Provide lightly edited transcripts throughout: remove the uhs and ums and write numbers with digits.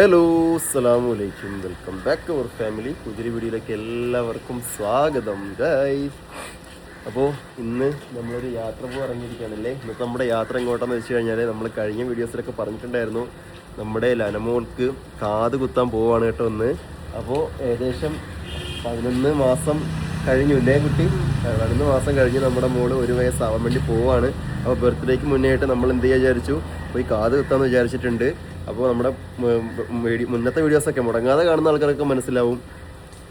Hello അസ്സലാമു അലൈക്കും, welcome back to our family. പുതിയൊരു വീഡിയോയിലേക്ക് എല്ലാവർക്കും സ്വാഗതം ഗൈസ്. അപ്പോൾ ഇന്ന് നമ്മളൊരു യാത്ര പോകാൻ ഇറങ്ങിയിരിക്കുകയാണല്ലേ. ഇന്നത്തെ നമ്മുടെ യാത്ര എങ്ങോട്ടാന്ന് വെച്ച് കഴിഞ്ഞാൽ നമ്മൾ കഴിഞ്ഞ വീഡിയോസിലൊക്കെ പറഞ്ഞിട്ടുണ്ടായിരുന്നു, നമ്മുടെ ലനമോൾക്ക് കാത് കുത്താൻ പോവാണ് കേട്ടോ ഒന്ന്. അപ്പോൾ ഏകദേശം 11 മാസം കഴിഞ്ഞു അല്ലേ കുട്ടി? 11 മാസം കഴിഞ്ഞ് നമ്മുടെ മോള് 1 വയസ്സാവാൻ വേണ്ടി പോവാണ്. അപ്പോൾ ബർത്ത്ഡേക്ക് മുന്നേ ആയിട്ട് നമ്മൾ എന്ത് ചെയ്യാൻ വിചാരിച്ചു, പോയി കാത് കുത്താമെന്ന് വിചാരിച്ചിട്ടുണ്ട്. അപ്പോൾ നമ്മുടെ മുന്നത്തെ വീഡിയോസൊക്കെ മുടങ്ങാതെ കാണുന്ന ആൾക്കാർക്ക് മനസ്സിലാവും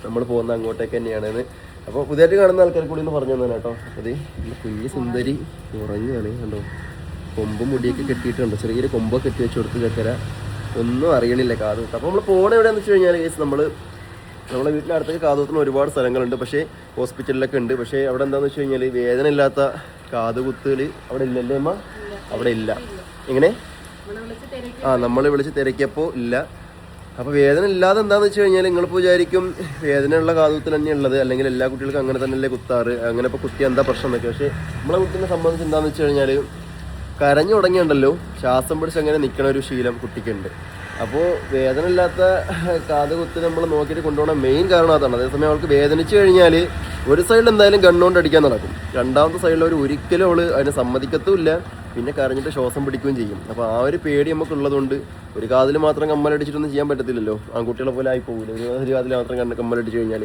നമ്മൾ പോകുന്ന അങ്ങോട്ടേക്ക് തന്നെയാണെന്ന്. അപ്പോൾ പുതിയതായിട്ട് കാണുന്ന ആൾക്കാർക്ക് കൂടി ഒന്ന് പറഞ്ഞു തന്നെ കേട്ടോ. അത് കുഞ്ഞ് സുന്ദരി ഉറങ്ങുകയാണ് കണ്ടോ. കൊമ്പും മുടിയൊക്കെ കെട്ടിയിട്ടുണ്ട്, ചെറിയൊരു കൊമ്പൊക്കെ കെട്ടി വെച്ച് കൊടുത്ത് ചക്കര ഒന്നും അറിയണില്ല കാത് കുത്താം. അപ്പോൾ നമ്മൾ പോകണ എവിടെയാണെന്ന് വെച്ച് കഴിഞ്ഞാൽ കേസ് നമ്മളെ വീട്ടിൻ്റെ അടുത്തേക്ക് കാത് കുത്തുന്ന ഒരുപാട് സ്ഥലങ്ങളുണ്ട്, പക്ഷേ ഹോസ്പിറ്റലിലൊക്കെ ഉണ്ട്. പക്ഷേ അവിടെ എന്താണെന്ന് വെച്ച് കഴിഞ്ഞാൽ വേദന ഇല്ലാത്ത കാത് കുത്തുകൾ അവിടെ ഇല്ലല്ലേ അമ്മ? അവിടെ ഇല്ല. എങ്ങനെ? നമ്മൾ വിളിച്ച് തിരക്കിയപ്പോൾ ഇല്ല. അപ്പോൾ വേദന ഇല്ലാതെ എന്താണെന്ന് വെച്ച് കഴിഞ്ഞാൽ നിങ്ങളിപ്പോൾ വിചാരിക്കും വേദനയുള്ള കാതുകുത്തൽ തന്നെയാണ് ഉള്ളത്, അല്ലെങ്കിൽ എല്ലാ കുട്ടികൾക്കും അങ്ങനെ തന്നെയല്ലേ കുത്താറ്, അങ്ങനെ ഇപ്പോൾ കുത്തി എന്താ പ്രശ്നം എന്നൊക്കെ. പക്ഷേ നമ്മളെ കുട്ടീനെ സംബന്ധിച്ച് എന്താണെന്ന് വെച്ച് കഴിഞ്ഞാൽ കരഞ്ഞു തുടങ്ങിയുണ്ടല്ലോ, ശ്വാസം പിടിച്ച് അങ്ങനെ നിൽക്കണ ഒരു ശീലം കുട്ടിക്കുണ്ട്. അപ്പോൾ വേദന ഇല്ലാത്ത കാത് കുത്തി നമ്മൾ നോക്കിയിട്ട് കൊണ്ടുപോകണ മെയിൻ കാരണം അതാണ്. അതേസമയം അവൾക്ക് വേദനിച്ച് കഴിഞ്ഞാൽ ഒരു സൈഡിൽ എന്തായാലും കണ്ണുകൊണ്ട് അടിക്കാൻ നടക്കും, രണ്ടാമത്തെ സൈഡിൽ അവർ ഒരിക്കലും അവൾ അതിനെ സമ്മതിക്കത്തുമില്ല, പിന്നെ കരഞ്ഞിട്ട് ശ്വാസം പിടിക്കുകയും ചെയ്യും. അപ്പോൾ ആ ഒരു പേടി നമുക്കുള്ളതുകൊണ്ട് ഒരു കാതിൽ മാത്രം കമ്മലടിച്ചിട്ടൊന്നും ചെയ്യാൻ പറ്റത്തില്ലല്ലോ, ആൺകുട്ടികളെ പോലെ ആയി പോകില്ല ഒരു കാതിൽ മാത്രം കമ്മലടിച്ച് കഴിഞ്ഞാൽ.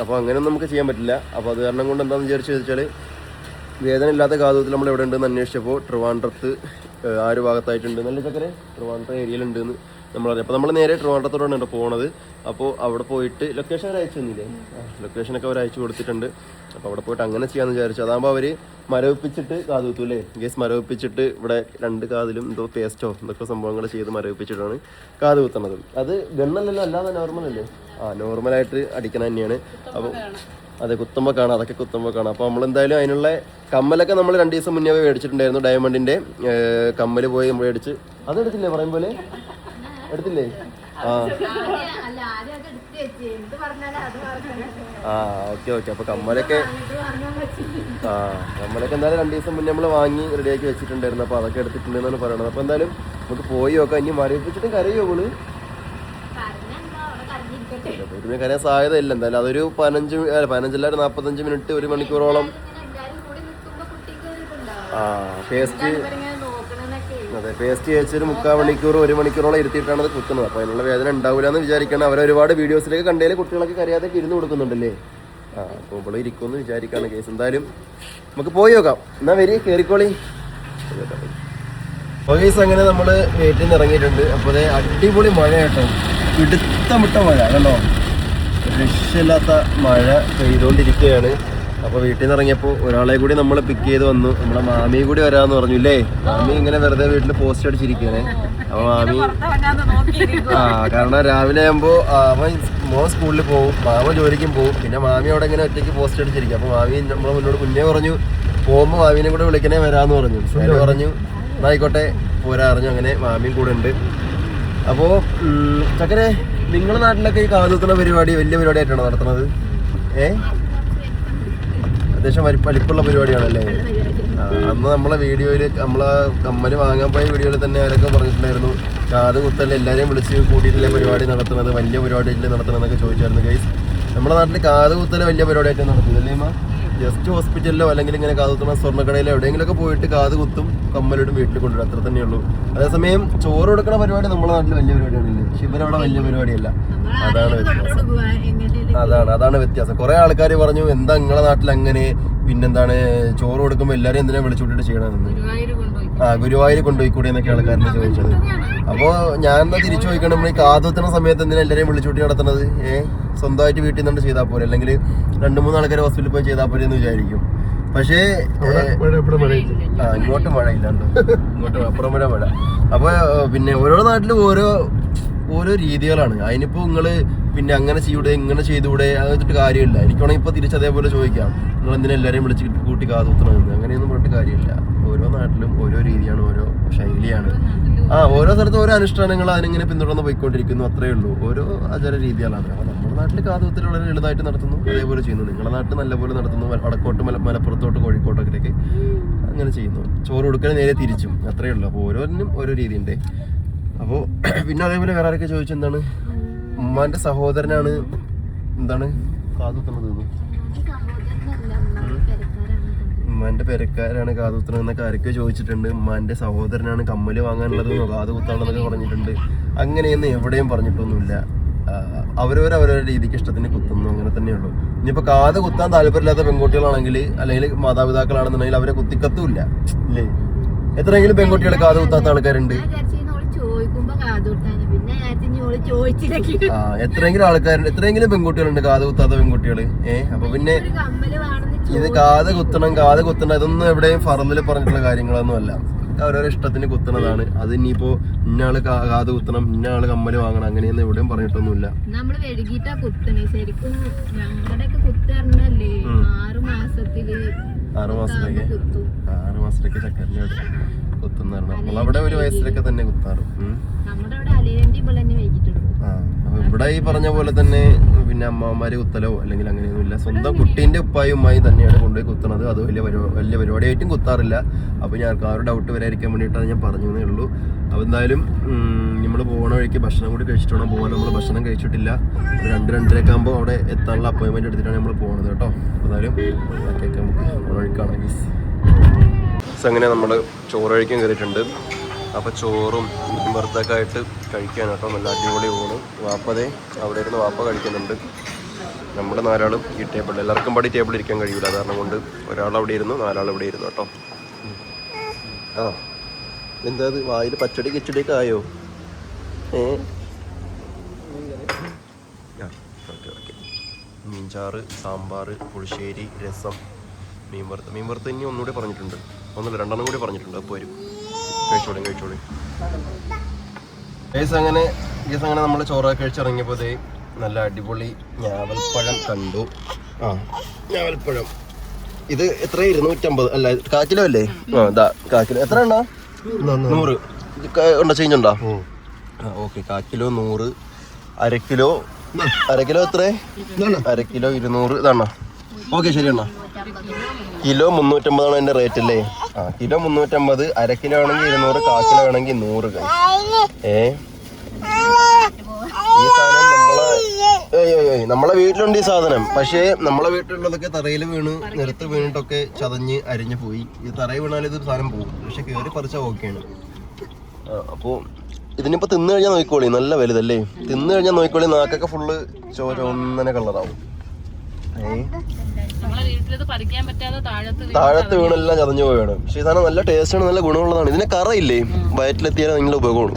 അപ്പോൾ അങ്ങനെ നമുക്ക് ചെയ്യാൻ പറ്റില്ല. അപ്പോൾ അത് കാരണം കൊണ്ട് എന്താണെന്ന് വിചാരിച്ചു വെച്ചാൽ വേദന ഇല്ലാത്ത കാതുകുത്തിൽ നമ്മൾ എവിടെ ഉണ്ടെന്ന് അന്വേഷിച്ചപ്പോൾ ട്രിവാൻഡ്രത്ത് ആ ഒരു ഭാഗത്തായിട്ടുണ്ട്, നല്ല ചക്കരെ ട്രിവാൻഡ്രം ഏരിയയിലുണ്ടെന്ന് നമ്മളറിയാം. അപ്പോൾ നമ്മൾ നേരെ ട്രിവാൻഡ്രത്തോടാണ് പോകുന്നത്. അപ്പോൾ അവിടെ പോയിട്ട് ലൊക്കേഷൻ അവർ അയച്ചു തന്നില്ലേ, ലൊക്കേഷനൊക്കെ അവർ അയച്ചു കൊടുത്തിട്ടുണ്ട്. അപ്പോൾ അവിടെ പോയിട്ട് അങ്ങനെ ചെയ്യാമെന്ന് വിചാരിച്ചു. അതാകുമ്പോൾ അവർ മരവിപ്പിച്ചിട്ട് കാത് കുത്തും അല്ലേ ഗേസ്, മരവിപ്പിച്ചിട്ട് ഇവിടെ 2 കാതിലും എന്തോ പേസ്റ്റോ എന്തൊക്കെ സംഭവങ്ങൾ ചെയ്ത് മരവിപ്പിച്ചിട്ടാണ് കാത് കുത്തണത്. അത് ഗണ്ണല്ലല്ലോ, അല്ലാതെ നോർമലല്ലേ? നോർമലായിട്ട് അടിക്കണം തന്നെയാണ്. അപ്പോൾ അതെ, കുത്തുമ്പോൾ കാണാം, അതൊക്കെ കുത്തുമ്പോൾ കാണാം. അപ്പോൾ നമ്മളെന്തായാലും അതിനുള്ള കമ്മലൊക്കെ നമ്മൾ 2 ദിവസം മുന്നേ മേടിച്ചിട്ടുണ്ടായിരുന്നു. ഡയമണ്ടിൻ്റെ കമ്മൽ പോയി മേടിച്ച് അതെടുത്തില്ലേ, പറയും പോലെ എടുത്തില്ലേ? ഓക്കെ. അപ്പോൾ കമ്മലൊക്കെ എന്തായാലും 2 ദിവസം മുന്നേ നമ്മൾ വാങ്ങി റെഡിയാക്കി വെച്ചിട്ടുണ്ടായിരുന്നു. അപ്പോൾ അതൊക്കെ എടുത്തിട്ടുണ്ടെന്നാണ് പറയണത്. അപ്പോൾ എന്തായാലും നമുക്ക് പോയി നോക്കാം. ഇനി മരവിപ്പിച്ചിട്ടും കരയോ അവള്? പിന്നെ കരയാൻ സാധ്യത ഇല്ല എന്തായാലും. അതൊരു 15 ഒരു 45 മിനിറ്റ് 1 മണിക്കൂറോളം പേസ്റ്റ് കഴിച്ചൊരു 3/4 മണിക്കൂർ 1 മണിക്കൂറോളം ഇരുത്തിയിട്ടാണ് അത് കുത്തുന്നത്. അപ്പോൾ അതിനുള്ള വേദന ഉണ്ടാവില്ല എന്ന് വിചാരിക്കണം. അവരൊരുപാട് വീഡിയോസിലേക്ക് കണ്ടേല് കുട്ടികളൊക്കെ കരയാതൊക്കെ ഇരുന്ന് കൊടുക്കുന്നുണ്ടല്ലേ. അപ്പോൾ ഇവിടെ ഇരിക്കുമെന്ന് വിചാരിക്കാണ് കേസ്. എന്തായാലും നമുക്ക് പോയി നോക്കാം. എന്നാ വരി, കയറിക്കോളി. കേസ് അങ്ങനെ നമ്മൾ വീട്ടിൽ നിന്ന് ഇറങ്ങിയിട്ടുണ്ട്. അപ്പോൾ അടിപൊളി മഴ കേട്ടോ, പിടുത്തമിട്ട മഴ കണ്ടോ, രക്ഷയില്ലാത്ത മഴ പെയ്തുകൊണ്ടിരിക്കുകയാണ്. അപ്പോൾ വീട്ടിൽ നിന്ന് ഇറങ്ങിയപ്പോൾ ഒരാളെ കൂടി നമ്മൾ പിക്ക് ചെയ്ത് വന്നു. നമ്മുടെ മാമിയെ കൂടി വരാമെന്ന് പറഞ്ഞു ഇല്ലേ. മാമി ഇങ്ങനെ വെറുതെ വീട്ടിൽ പോസ്റ്റ് അടിച്ചിരിക്കുകയാണ്. അപ്പോൾ മാമി കാരണം രാവിലെ ആകുമ്പോൾ മോൻ സ്കൂളിൽ പോകും, മാമ ജോലിക്കും പോകും, പിന്നെ മാമി അവിടെ ഇങ്ങനെ ഒറ്റയ്ക്ക് പോസ്റ്റ് അടിച്ചിരിക്കും. അപ്പോൾ മാമി നമ്മളെ മുന്നോട് മുന്നേ പറഞ്ഞു പോകുമ്പോൾ മാമീനെ കൂടെ വിളിക്കണേ വരാമെന്ന് പറഞ്ഞു. ഞാൻ പറഞ്ഞു എന്നായിക്കോട്ടെ പോരാ അറിഞ്ഞു. അങ്ങനെ മാമിയും കൂടെ ഉണ്ട്. അപ്പോൾ ചക്കരെ, നിങ്ങളുടെ നാട്ടിലൊക്കെ ഈ കാതുകുത്തുന്ന പരിപാടി വലിയ പരിപാടിയായിട്ടാണ് നടത്തുന്നത്? അത്യാവശ്യം വലിപ്പുള്ള പരിപാടിയാണല്ലേ? അന്ന് നമ്മളെ വീഡിയോയിൽ നമ്മളെ കമ്മല് വാങ്ങാൻ പോയ വീഡിയോയിൽ തന്നെ അവരൊക്കെ പറഞ്ഞിട്ടുണ്ടായിരുന്നു, കാത് കുത്തൽ എല്ലാവരെയും വിളിച്ച് കൂട്ടിയിട്ടില്ലേ പരിപാടി നടത്തുന്നത്, വലിയ പരിപാടിയില്ലേ നടത്തണമെന്നൊക്കെ ചോദിച്ചായിരുന്നു ഗൈസ്. നമ്മുടെ നാട്ടിൽ കാത് കുത്തൽ വലിയ പരിപാടിയായിട്ട് നടത്തുന്നത് അല്ലേ അമ്മ? ജസ്റ്റ് ഹോസ്പിറ്റലിലോ അല്ലെങ്കിൽ ഇങ്ങനെ കാത് കുത്തുന്ന സ്വർണ്ണക്കടയിലോ എവിടെയെങ്കിലുമൊക്കെ പോയിട്ട് കാത് കുത്തും, കമ്മലിടും, വീട്ടിൽ കൊണ്ടുവരും, അത്ര തന്നെ ഉള്ളൂ. അതേസമയം ചോറ് കൊടുക്കുന്ന പരിപാടി നമ്മുടെ നാട്ടിൽ വലിയ പരിപാടിയാണില്ലേ, ശിവരവിടെ വലിയ പരിപാടിയല്ല. അതാണ് വ്യത്യാസം. കുറെ ആൾക്കാർ പറഞ്ഞു എന്താ നിങ്ങളെ നാട്ടിൽ അങ്ങനെ, പിന്നെന്താണ് ചോറ് കൊടുക്കുമ്പോൾ എല്ലാവരും എന്തിനാ വിളിച്ചുവിട്ടിട്ട് ചെയ്യണമെന്ന്. ഗുരുവായൂർ കൊണ്ടുപോയിക്കൂടെ എന്നൊക്കെ ആൾക്കാരെന്നെ ചോദിച്ചത്. അപ്പോൾ ഞാൻ എന്താ തിരിച്ചു ചോദിക്കണം, നമ്മൾ ഈ കാത് കുത്തുന്ന സമയത്ത് എന്തിനാ എല്ലാവരെയും വിളിച്ചുകൂട്ടി നടത്തുന്നത്? സ്വന്തമായിട്ട് വീട്ടിൽ നിന്നുകൊണ്ട് ചെയ്താൽ പോരെ, അല്ലെങ്കിൽ 2-3 ആൾക്കാർ ഹോസ്പിറ്റലിൽ പോയി ചെയ്താൽ പോരെ എന്ന് വിചാരിക്കും. പക്ഷേ ഇങ്ങോട്ട് മഴയില്ലാണ്ടോ, ഇങ്ങോട്ട് അപ്പുറം വരെ മഴ. അപ്പോൾ പിന്നെ ഓരോ നാട്ടിലും ഓരോ രീതികളാണ്. അതിനിപ്പോൾ നിങ്ങൾ പിന്നെ അങ്ങനെ ചെയ്യൂടെ ഇങ്ങനെ ചെയ്തുകൂടെ അത് വെച്ചിട്ട് കാര്യമില്ല. എനിക്കാണെങ്കിൽ ഇപ്പോൾ തിരിച്ചതേപോലെ ചോദിക്കാം, നിങ്ങൾ എന്തിനാ എല്ലാവരെയും വിളിച്ച് കൂട്ടി കാത് കുത്തണമെന്ന്. അങ്ങനെയൊന്നും പറഞ്ഞിട്ട് കാര്യമില്ല. ഓരോ നാട്ടിലും ഓരോ രീതിയാണ്, ഓരോ ശൈലിയാണ്. ഓരോ സ്ഥലത്തും ഓരോ അനുഷ്ഠാനങ്ങൾ അതിനിങ്ങനെ പിന്തുടർന്ന് പോയിക്കൊണ്ടിരിക്കുന്നു, അത്രയേ ഉള്ളൂ. ഓരോ ആചാര രീതികളാണ്. അപ്പോൾ നമ്മുടെ നാട്ടിൽ കാതുകുത്തൽ വളരെ ലളിതമായിട്ട് നടത്തുന്നു, അതേപോലെ ചെയ്യുന്നു. നിങ്ങളുടെ നാട്ടിൽ നല്ലപോലെ നടത്തുന്നു, വടക്കോട്ട് മലപ്പുറത്തോട്ട് കോഴിക്കോട്ടൊക്കെ അങ്ങനെ ചെയ്യുന്നു. ചോറ് കൊടുക്കാൻ നേരെ തിരിച്ചും, അത്രയേ ഉള്ളൂ. അപ്പോൾ ഓരോന്നിനും ഓരോ രീതിയുണ്ട്. അപ്പോൾ പിന്നെ അതേപോലെ വേറെ ആരൊക്കെ ചോദിച്ചെന്താണ് ഉമ്മാന്റെ സഹോദരനാണ് എന്താണ് കാതുത്തുന്നത്, ഉമ്മാന്റെ പെരക്കാരാണ് കാതുത്തുന്നത് എന്നൊക്കെ ആരൊക്കെ ചോദിച്ചിട്ടുണ്ട്. ഉമ്മാന്റെ സഹോദരനാണ് കമ്മല് വാങ്ങാനുള്ളത് കാത് കുത്താനുള്ളതൊക്കെ പറഞ്ഞിട്ടുണ്ട്. അങ്ങനെയൊന്നും എവിടെയും പറഞ്ഞിട്ടൊന്നുമില്ല. അവരവരുടെ രീതിക്ക് ഇഷ്ടത്തിന് കുത്തുന്നു, അങ്ങനെ തന്നെയുള്ളൂ. ഇനിയിപ്പോ കാത് കുത്താൻ താല്പര്യമില്ലാത്ത പെൺകുട്ടികളാണെങ്കിൽ അല്ലെങ്കിൽ മാതാപിതാക്കളാണെന്നുണ്ടെങ്കിൽ അവരെ കുത്തിക്കത്തുമില്ല ഇല്ലേ? എത്രയെങ്കിലും പെൺകുട്ടികൾ കാത് കുത്താത്ത ആൾക്കാരുണ്ട്. എത്രയെങ്കിലും പെൺകുട്ടികളുണ്ട് കാത് കുത്താത്ത പെൺകുട്ടികള്. അപ്പൊ പിന്നെ ഇത് കാത് കുത്തണം ഇതൊന്നും എവിടെയും ഫറന്നിൽ പറഞ്ഞിട്ടുള്ള കാര്യങ്ങളൊന്നും അല്ല. അവരവരുടെ ഇഷ്ടത്തിന് കുത്തണതാണ്. അത് ഇനിയിപ്പോ ഇന്നയാള് കാത് കുത്തണം, ഇന്നയാള് കമ്മല് വാങ്ങണം, അങ്ങനെയൊന്നും എവിടെയും പറഞ്ഞിട്ടൊന്നുമില്ല. നമ്മള് വൈകിട്ടാ കുത്തണേ. ശരിക്കും ഞങ്ങളുടെയൊക്കെ കുത്തറിഞ്ഞല്ലേ 6 മാസത്തേക്ക് ചക്കരനെ കുത്തുന്നതാണ്. നമ്മളവിടെ ഒരു വയസ്സിലൊക്കെ തന്നെ കുത്താറ്. അപ്പൊ ഇവിടെ ഈ പറഞ്ഞ പോലെ തന്നെ പിന്നെ അമ്മമാര് കുത്തലോ അല്ലെങ്കിൽ അങ്ങനെയൊന്നുമില്ല. സ്വന്തം കുട്ടീന്റെ ഉപ്പായും ഉമ്മായും തന്നെയാണ് കൊണ്ടുപോയി കുത്തണത്. അത് വലിയ പരിപാടിയായിട്ടും കുത്താറില്ല. അപ്പൊ ഞങ്ങൾക്ക് ആ ഒരു ഡൗട്ട് വരാതിരിക്കാൻ വേണ്ടിയിട്ടാണ് ഞാൻ പറഞ്ഞേ ഉള്ളൂ. അപ്പൊ എന്തായാലും നമ്മൾ പോകണ വഴിക്ക് ഭക്ഷണം കൂടി കഴിച്ചിട്ട് വേണം പോകാൻ. നമ്മൾ ഭക്ഷണം കഴിച്ചിട്ടില്ല. 2-2:30 ആകുമ്പോൾ അവിടെ എത്താനുള്ള അപ്പോയിന്റ്മെന്റ് എടുത്തിട്ടാണ് നമ്മൾ പോകുന്നത് കേട്ടോ. എന്തായാലും ബാക്കിയൊക്കെ നമുക്ക് വഴിക്കാണ് ഗീസ്. അങ്ങനെ നമ്മൾ ചോറ് കഴിക്കാൻ കയറിയിട്ടുണ്ട്. അപ്പോൾ ചോറും മീൻ വറുത്തൊക്കെ ആയിട്ട് കഴിക്കാൻ കേട്ടോ. നല്ല അടിപൊളി ഊണ്. വാപ്പതേ അവിടെ ഇരുന്ന് വാപ്പ കഴിക്കുന്നുണ്ട്. നമ്മുടെ 4 ആളും ഈ ടേബിളിൽ, എല്ലാവർക്കും പാടി ടേബിളിൽ ഇരിക്കാൻ കഴിയില്ല. കാരണം കൊണ്ട് ഒരാൾ അവിടെ ഇരുന്നു, 4 ആൾ ഇവിടെ ഇരുന്നു കേട്ടോ. എന്താ അത് വായിൽ പച്ചടി കിച്ചടിയൊക്കെ ആയോ? ഓക്കെ. മീൻചാറ്, സാമ്പാർ, പുളിശ്ശേരി, രസം, മീൻ വറുത്ത് ഇനി ഒന്നുകൂടി പറഞ്ഞിട്ടുണ്ട്. 2 കൂടി പറഞ്ഞിട്ടുണ്ട്. അപ്പോൾ വരും. കഴിച്ചോളി. അങ്ങനെ നമ്മൾ ചോറൊക്കെ കഴിച്ചിറങ്ങിയപ്പോൾ നല്ല അടിപൊളി ഞാവൽപ്പഴം കണ്ടു. ഞാവൽപ്പഴം ഇത് എത്ര? 250 അല്ല, കാക്കിലോ അല്ലേ? കാക്കിലോ എത്ര ഉണ്ടോ? 100 ഉണ്ടോ? ചേഞ്ച് ഉണ്ടോ? ഓക്കെ. കാക്കിലോ 100. അര കിലോ എത്ര? അര കിലോ 200. ഇതാണോ? ഓക്കെ, ശരി അണ്ണാ. കിലോ 350 എൻ്റെ റേറ്റ് അല്ലേ? കിലോ 350. അര കിലോ ആണെങ്കിൽ 200, കാക്കിലോ ആണെങ്കിൽ 100. ഈ സാധനം നമ്മളെ വീട്ടിലുണ്ട് ഈ സാധനം. പക്ഷേ നമ്മളെ വീട്ടിലുള്ളതൊക്കെ തറയിൽ വീണ് നിരത്ത് വീണിട്ടൊക്കെ ചതഞ്ഞ് അരിഞ്ഞു പോയി. ഈ തറയിൽ വീണാൽ ഇത് സാധനം പോകും. പക്ഷെ കയറി പറിച്ചാൽ ഓക്കെയാണ്. അപ്പോൾ ഇതിനിപ്പോൾ തിന്നു കഴിഞ്ഞാൽ നോക്കിക്കോളി, നല്ല വലുതല്ലേ. തിന്നു കഴിഞ്ഞാൽ നോക്കിക്കോളി, നാക്കൊക്കെ ഫുള്ള് ചുവന്ന കളറാവും. താഴത്ത് വീണെല്ലാം ചതഞ്ഞു പോയാണ്. പക്ഷെ ഈ സാധനം നല്ല ടേസ്റ്റാണ്, നല്ല ഗുണമുള്ളതാണ്. ഇതിന്റെ കറയില്ലേ, വയറ്റിലെത്തിയാലും നിങ്ങളുടെ ഉപയോഗമാണ്.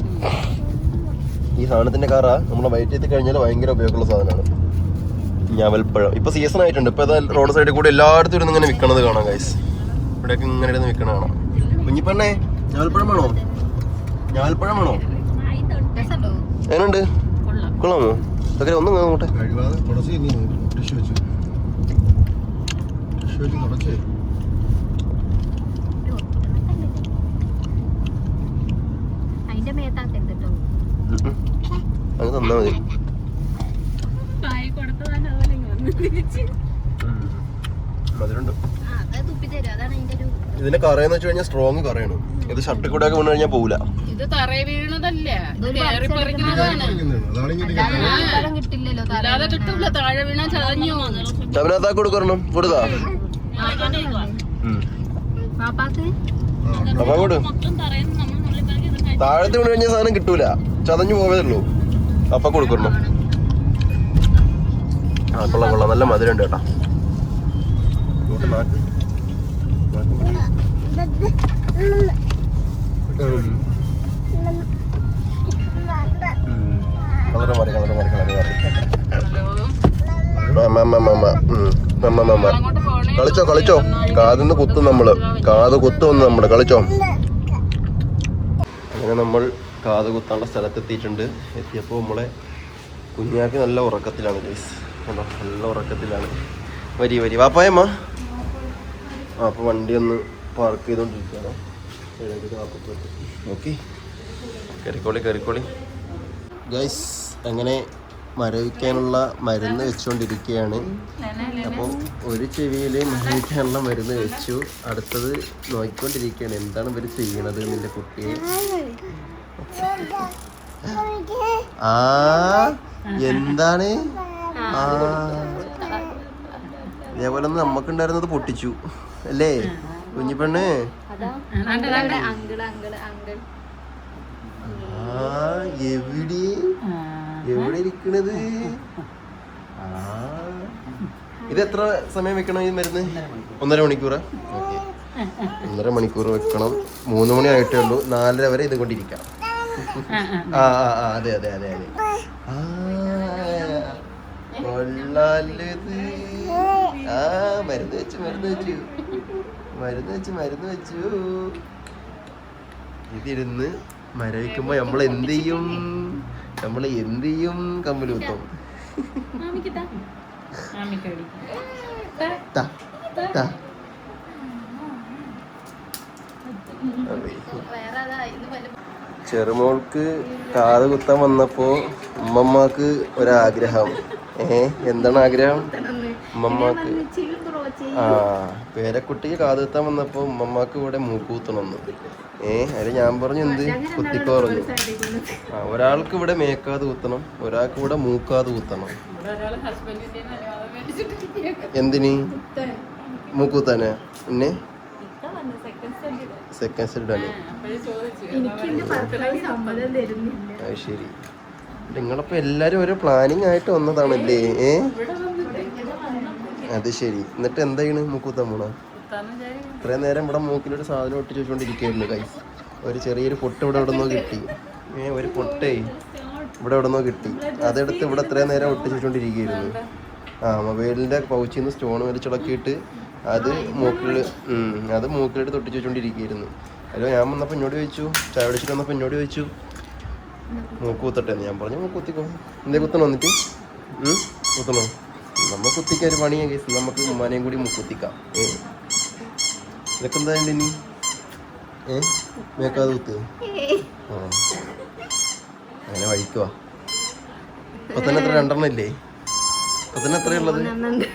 ഈ സാധനത്തിന്റെ കറ നമ്മുടെ വയറ്റിലെത്തി കഴിഞ്ഞാൽ ഭയങ്കര ഉപയോഗമുള്ള സാധനമാണ് ഞാവൽപ്പഴം. ഇപ്പൊ സീസൺ ആയിട്ടുണ്ട്. ഇപ്പൊ റോഡ് സൈഡിൽ കൂടെ എല്ലായിടത്തും ഇരുന്ന് ഇങ്ങനെ വിൽക്കണത് കാണാം ഗൈസ്. ഇവിടെയൊക്കെ ഇങ്ങനെ ഇരുന്ന് വിൽക്കണ കാണാം. കുഞ്ഞിപ്പെണ്ണേ, ഞാവൽപ്പഴം വേണോ? എങ്ങനെയുണ്ട്? കൊള്ളാമോ? അതൊക്കെ ഒന്നും അങ്ങോട്ടെ. അത് തന്നാ മതി. മധുരണ്ട്. ഇതിന്റെ കറയെന്ന് വെച്ച് കഴിഞ്ഞാൽ സ്ട്രോങ് കറയാണ്. ഇത് ഷർട്ടിൽ കൂടെ ഒക്കെ വീണ് കഴിഞ്ഞാൽ പോവില്ല. ഇത് തറ വീണതല്ല, താഴെ വീണ ചതഞ്ഞു. ചവനത്താക്ക് കൊടുക്കണം. കൊടുത്താ അപ്പൊ അങ്ങോട്ട് താഴത്ത് വീണ് കഴിഞ്ഞാൽ സാധനം കിട്ടൂല, ചതഞ്ഞു പോവേ ഉള്ളൂ. അപ്പൊ കൊടുക്കണം. കൊള്ളാം. നല്ല മധുരണ്ട് കേട്ടാ. കളിച്ചോ. കാതിന്ന് കുത്തും നമ്മള്. കാത് കുത്തുമെന്ന് നമ്മള് കളിച്ചോ. അങ്ങനെ നമ്മൾ കാത് കുത്താനുള്ള സ്ഥലത്തെത്തിയിട്ടുണ്ട്. എത്തിയപ്പോൾ നമ്മളെ കുഞ്ഞാക്ക് നല്ല ഉറക്കത്തിലാണ് ഗൈസ്. നല്ല ഉറക്കത്തിലാണ്. വരി വാപ്പായമ്മ. അപ്പോൾ വണ്ടി ഒന്ന് പാർക്ക് ചെയ്തോണ്ടിരിക്കുകയാണ്. ഓക്കെ, കയറിക്കോളി ഗൈസ്. അങ്ങനെ മരവിക്കാനുള്ള മരുന്ന് വെച്ചുകൊണ്ടിരിക്കുകയാണ്. അപ്പോൾ ഒരു ചെവിയിൽ മരവിക്കാനുള്ള മരുന്ന് വെച്ചു, അടുത്തത് നോക്കിക്കൊണ്ടിരിക്കുകയാണ് എന്താണ് ഇവർ ചെയ്യണത്. നിന്റെ കുട്ടിയെ ആ എന്താണ് ആ ഇതേപോലെ ഒന്ന് നമുക്കുണ്ടായിരുന്നത് പൊട്ടിച്ചു അല്ലേ കുഞ്ഞിപ്പെണ്ണ്? ആ എവിടെ എവിടെ ഇരിക്കണത്? ആ ഇത് എത്ര സമയം വെക്കണം ഈ മരുന്ന്? 1.5 മണിക്കൂറാ? ഓക്കെ, 1.5 മണിക്കൂർ വെക്കണം. 3 മണി ആയിട്ടേ ഉള്ളൂ. 4:30 വരെ ഇത് കൊണ്ടിരിക്കാം. ആ ആ അതെ അതെ അതെ അതെ. ആ കൊള്ളാലത്. ആ മരുന്ന് വെച്ചു മരുന്ന് വെച്ചു മരുന്ന് വെച്ചു മരുന്ന് വെച്ചു. ഇതിരുന്ന് മരവിക്കുമ്പോ നമ്മൾ എന്ത് ചെയ്യും? കമ്മല് കുത്തും. ചെറുമോൾക്ക് കാത് കുത്താൻ വന്നപ്പോ ഉമ്മമ്മക്ക് ഒരാഗ്രഹം. എന്താണ് ആഗ്രഹം ഉമ്മമ്മക്ക്? ആ പേരക്കുട്ടിക്ക് കാത് കുത്താൻ വന്നപ്പോ ഉമ്മമ്മക്ക് ഇവിടെ മൂക്കൂത്തണമെന്ന്. അതിൽ ഞാൻ പറഞ്ഞു എന്ത് കുത്തിക്കോ പറഞ്ഞു. ആ ഒരാൾക്ക് ഇവിടെ മേക്കാത് കുത്തണം, ഒരാൾക്ക് ഇവിടെ മൂക്കാത് കുത്തണം. എന്തിന് മൂക്കൂത്താനാ? പിന്നെ സെക്കൻഡ് സ്റ്റെഡാണ്. അത് ശരി, നിങ്ങളപ്പോ എല്ലാരും ഓരോ പ്ലാനിങ് ആയിട്ട് വന്നതാണല്ലേ? അത് ശരി. എന്നിട്ട് എന്തായാണ് മൂക്കൂത്താൻ പോണ? ഇത്രയും നേരം ഇവിടെ മൂക്കിലൊരു സാധനം ഒട്ടിച്ച് വെച്ചോണ്ടിരിക്കുകയായിരുന്നു ഗൈസ്. ഒരു ചെറിയൊരു പൊട്ട് ഇവിടെ എവിടെന്നോ കിട്ടി. ഒരു പൊട്ടേ ഇവിടെ എവിടെന്നോ കിട്ടി. അതെടുത്ത് ഇവിടെ ഇത്രയും നേരം ഒട്ടിച്ച് വെച്ചോണ്ടിരിക്കുകയായിരുന്നു. ആ മൊബൈലിന്റെ പൗച്ചിൽ നിന്ന് സ്റ്റോൺ വലിച്ചുടക്കിയിട്ട് അത് മൂക്കിലെടുത്ത് ഒട്ടിച്ച് വെച്ചോണ്ടിരിക്കുകയായിരുന്നു. അല്ലോ ഞാൻ വന്നപ്പോൾ എന്നോട് ചോദിച്ചു, ചായ പിടിച്ചിട്ട് വന്നപ്പോൾ എന്നോട് ചോദിച്ചു മൂക്ക് കുത്തട്ടെ എന്ന്. ഞാൻ പറഞ്ഞു മൂക്ക് കുത്തിക്കോ. എന്തേ കുത്തണോ? എന്നിട്ട് കുത്തണോ? നമ്മൾ കുത്തിക്കാൻ ഒരു പണിയാ കേസ്. നമുക്ക് ഉമ്മാനെയും കൂടി മൂക്കുത്തിക്കാം. ഇതൊക്കെ എന്താ ഇനി മേക്കാതെ കുത്ത്. ആ അങ്ങനെ വഴിക്കുവാ. ഇപ്പൊ തന്നെ എത്ര 2 എണ്ണം ഇല്ലേ? ഇപ്പൊ തന്നെ എത്രയുള്ളത്?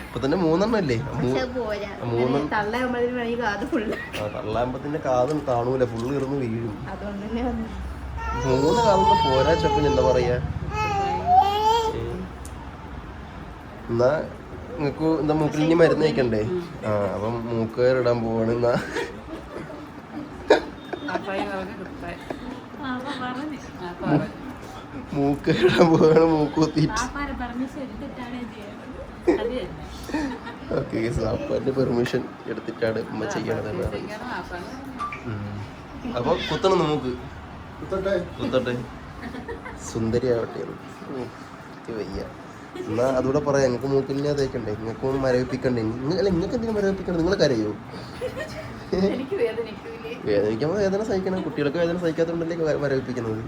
ഇപ്പൊ തന്നെ 3 എണ്ണം അല്ലേ? 3 തള്ളാകുമ്പത്തിന്റെ കാതും കാണൂല, ഫുള്ള് ഇറന്ന് വീഴും. 3 കാതൊന്നും പോരാ ചെപ്പിന്. എന്താ പറയാ? എന്നാ നിങ്ങക്ക് എന്താ മൂക്കിൽ ഇനി മരുന്ന് കഴിക്കണ്ടേ? ആ അപ്പം മൂക്കയർ ഇടാൻ പോവാണ്. എന്നാ മൂക്കയിടാൻ പോവാണ്, മൂക്ക് കുത്തിയിട്ട്. ഓക്കെ, സാപ്പാന്റെ പെർമിഷൻ എടുത്തിട്ടാണ് ഉമ്മ ചെയ്യണതെന്ന് അറിയാം. അപ്പൊ കുത്തണം നമുക്ക്. കുത്തട്ടെ, സുന്ദരിയാവട്ടെ. വയ്യ. എന്നാ അതുകൂടെ പറയാം. നിങ്ങൾക്ക് മൂക്കിലിനെ തേക്കണ്ടേ? നിങ്ങൾക്ക് ഒന്ന് മരവിപ്പിക്കണ്ടേ? നിങ്ങൾക്ക് എന്തിനാ മരവിപ്പിക്കണം? നിങ്ങൾ കരയോ? വേദനിക്കുമ്പോൾ വേദന സഹിക്കണം. കുട്ടികൾക്ക് വേദന സഹിക്കാത്തതുകൊണ്ടല്ലേ മരവിപ്പിക്കുന്നത്.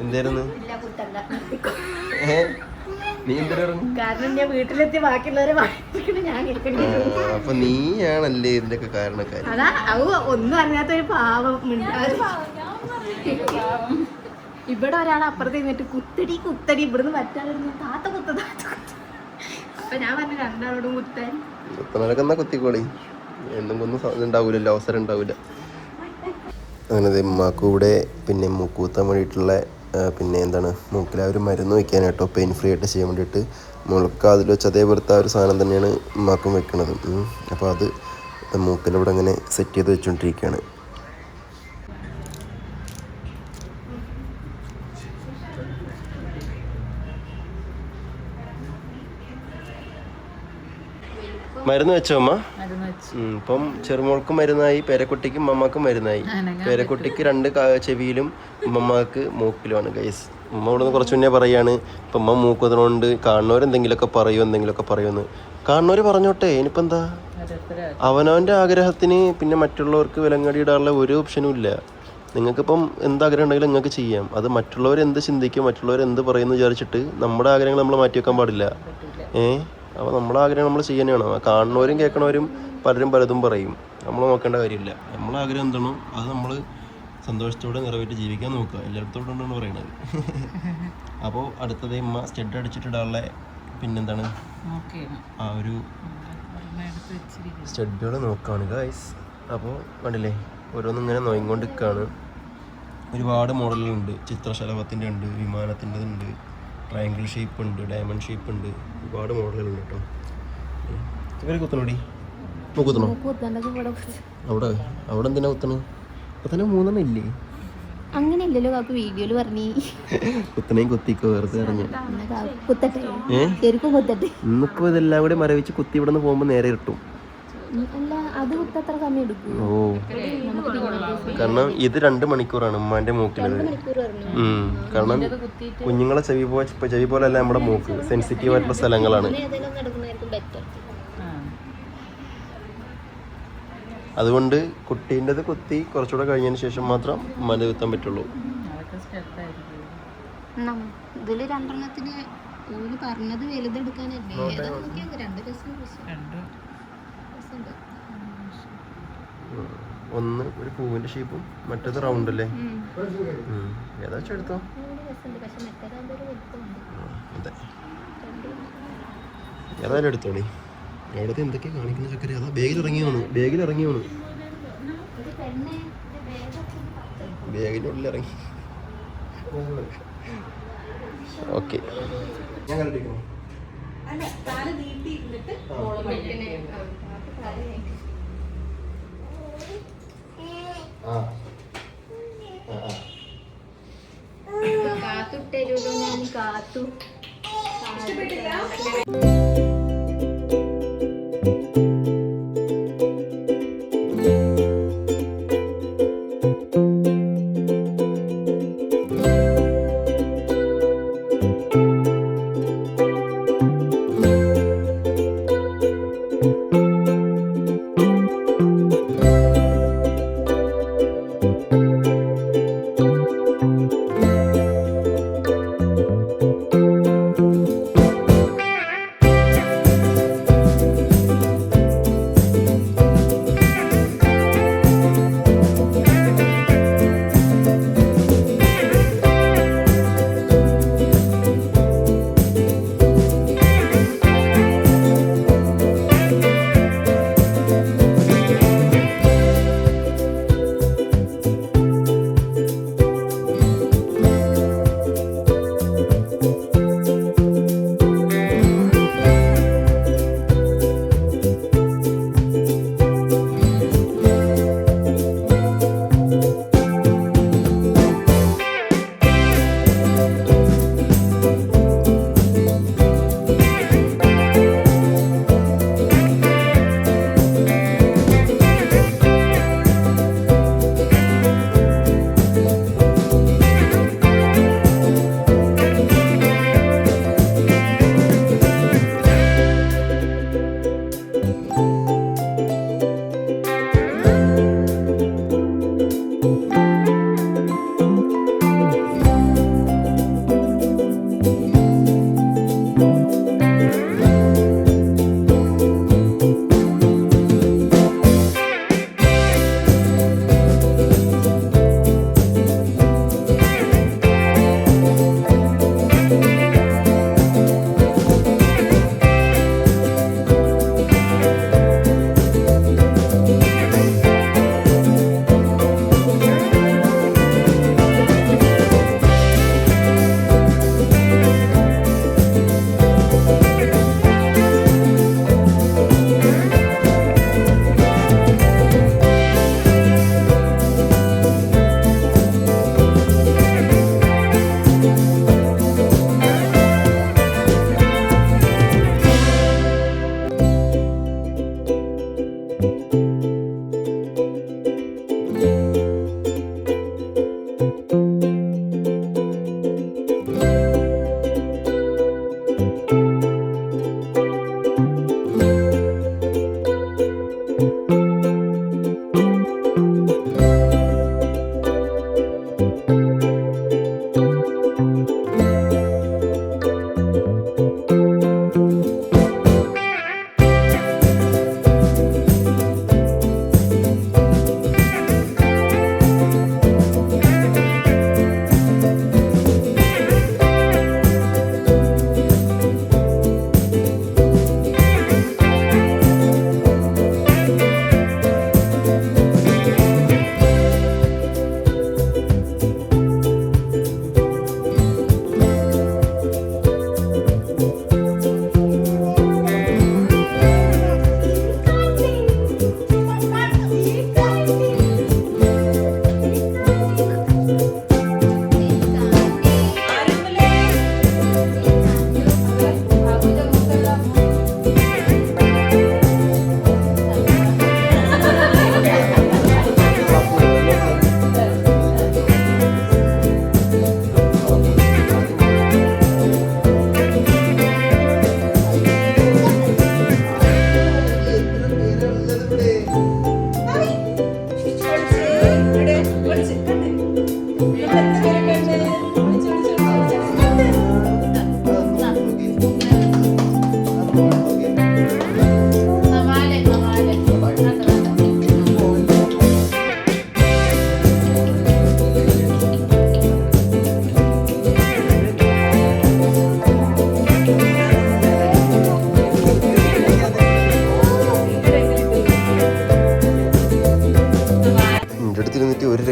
എന്തായിരുന്നു നീ എന്തിനാ? വീട്ടിലെത്തി ബാക്കിയുള്ളവരെ അപ്പൊ നീയാണല്ലേ ഇതിന്റെയൊക്കെ കാരണക്കാരി. ഒന്നും അറിയാത്തൊരു പാവം. ഇവിടെ ഒരാൾ അപ്പുറത്ത് നിന്നിട്ട് കുത്തടി ഇവിടുന്ന് പറ്റാതിരുന്നു. താത്ത കുത്ത. അപ്പൊ ഞാൻ പറഞ്ഞു രണ്ടാളോടും കുത്താൻ. കുത്തിക്കോളി. എന്തെങ്കിലും ഉണ്ടാവൂലല്ലോ, അവസരം ഉണ്ടാവില്ല. അങ്ങനെ ഉമ്മാക്ക് ഇവിടെ പിന്നെ മൂക്കൂത്താൻ വേണ്ടിയിട്ടുള്ള പിന്നെ എന്താണ് മൂക്കിൽ ആ ഒരു മരുന്ന് വയ്ക്കാൻ കേട്ടോ, പെയിൻ ഫ്രീ ആയിട്ട് ചെയ്യാൻ വേണ്ടിയിട്ട് മുളക്ക് അതിൽ വെച്ച് അതേപോലത്തെ ആ ഒരു സാധനം തന്നെയാണ് ഉമ്മാക്കും വെക്കണത്. അപ്പോൾ അത് മൂക്കിലൂടെ അങ്ങനെ സെറ്റ് ചെയ്ത് വെച്ചുകൊണ്ടിരിക്കുകയാണ്. മരുന്ന് വെച്ചോ അമ്മ? ഇപ്പം ചെറുമോൾക്കും മരുന്നായി, പേരക്കുട്ടിക്കും ഉമ്മമാക്കും മരുന്നായി. പേരക്കുട്ടിക്ക് 2 ചെവിയിലും ഉമ്മമാക്ക് മൂക്കിലുമാണ് ഗൈസ്. ഉമ്മ ഇവിടെ നിന്ന് കുറച്ച് മുന്നേ പറയാണ് ഇപ്പം ഉമ്മ മൂക്കുന്നതുകൊണ്ട് കാണുന്നവർ എന്തെങ്കിലുമൊക്കെ പറയുമെന്ന്. കാണുന്നവർ പറഞ്ഞോട്ടെ, ഇനിയിപ്പോൾ എന്താ? അവനവൻ്റെ ആഗ്രഹത്തിന് പിന്നെ മറ്റുള്ളവർക്ക് വിലങ്ങടി ഇടാനുള്ള ഒരു ഓപ്ഷനും ഇല്ല. നിങ്ങൾക്കിപ്പം എന്താഗ്രഹം ഉണ്ടെങ്കിലും നിങ്ങൾക്ക് ചെയ്യാം. അത് മറ്റുള്ളവർ എന്ത് ചിന്തിക്കും, മറ്റുള്ളവർ എന്ത് പറയുമെന്ന് വിചാരിച്ചിട്ട് നമ്മുടെ ആഗ്രഹങ്ങൾ നമ്മൾ മാറ്റി വെക്കാൻ പാടില്ല. അപ്പോൾ നമ്മുടെ ആഗ്രഹം നമ്മൾ ചെയ്യാനാണ്. കാണുന്നവരും കേൾക്കണവരും പലതും പറയും. നമ്മൾ നോക്കേണ്ട കാര്യമില്ല. നമ്മളെ ആഗ്രഹം എന്താണോ അത് നമ്മൾ സന്തോഷത്തോടെ നിറവേറ്റി ജീവിക്കാൻ നോക്കുക. എല്ലായിടത്തോടാണ് പറയുന്നത്. അപ്പോൾ അടുത്തതേ ഉമ്മ സ്റ്റഡ് അടിച്ചിട്ടിടാനുള്ള പിന്നെന്താണ് ആ ഒരു സ്റ്റഡുകൾ നോക്കുകയാണ് ഗൈസ്. അപ്പോൾ കണ്ടില്ലേ ഓരോന്നും ഇങ്ങനെ നോയിക്കൊണ്ടിരിക്കുകയാണ്. ഒരുപാട് മോഡലുകളുണ്ട്. ചിത്രശലഭത്തിൻ്റെ ഉണ്ട്, വിമാനത്തിൻ്റെ ഉണ്ട്, ട്രയാങ്കിൾ ഷേപ്പ് ഉണ്ട്, ഡയമണ്ട് ഷേപ്പ് ഉണ്ട്, ഒരുപാട് മോഡലുകളുണ്ട് കേട്ടോ. ഇവർ കുത്തണോടി കുത്തണോ? അവിടെ അവിടെ എന്തിനാ കുത്തണേ? കുത്തനെ 3 ഇല്ലേ? അങ്ങനെ ഇല്ലല്ലോ കാക്കു വീഡിയോയില് പറഞ്ഞു. കുത്തനെയും കുത്തിക്കോ വെറുതെ ഇറങ്ങി. കുത്തട്ടെ ശരിക്കും കുത്തട്ടെ. ഇന്നിപ്പോ ഇതെല്ലാം കൂടി മരവിച്ച് കുത്തി ഇവിടെ നിന്ന് പോകുമ്പോ നേരെ കിട്ടും. അല്ല അത് കുത്തത്ര സമയം എടുക്കും. ഓ കാരണം ഇത് 2 മണിക്കൂറാണ് ഉമ്മാന്റെ മൂക്കിലത്. കാരണം കുഞ്ഞുങ്ങളെ ചെവി പോലല്ല നമ്മുടെ മൂക്ക്, സെൻസിറ്റീവ് ആയിട്ടുള്ള സ്ഥലങ്ങളാണ്. അതുകൊണ്ട് കുട്ടീൻ്റെത് കുത്തി കുറച്ചുകൂടെ കഴിഞ്ഞതിന് ശേഷം മാത്രം മല കുത്താൻ പറ്റുള്ളൂ. ഇതില് 2 ഓല് പറഞ്ഞത് വലുതെടുക്കാനല്ലേ. ഒന്ന് ഒരു പൂവിന്റെ ഷേപ്പും മറ്റേത് റൗണ്ട് അല്ലേ? ഏതാ വെച്ചാ എടുത്തോ. അതെ ഏതായാലും എടുത്തോളി. അവിടുത്തെ എന്തൊക്കെയാ കാണിക്കുന്ന ചക്കര? അതാ ബാഗിൽ ഇറങ്ങി വന്നു. ബാഗിൻ്റെ ഉള്ളിൽ ഇറങ്ങി. ഓക്കെ ഞാൻ കണ്ടിരിക്കുന്നു. കാത്തുട്ടരുതോ ഞാൻ കാത്തു.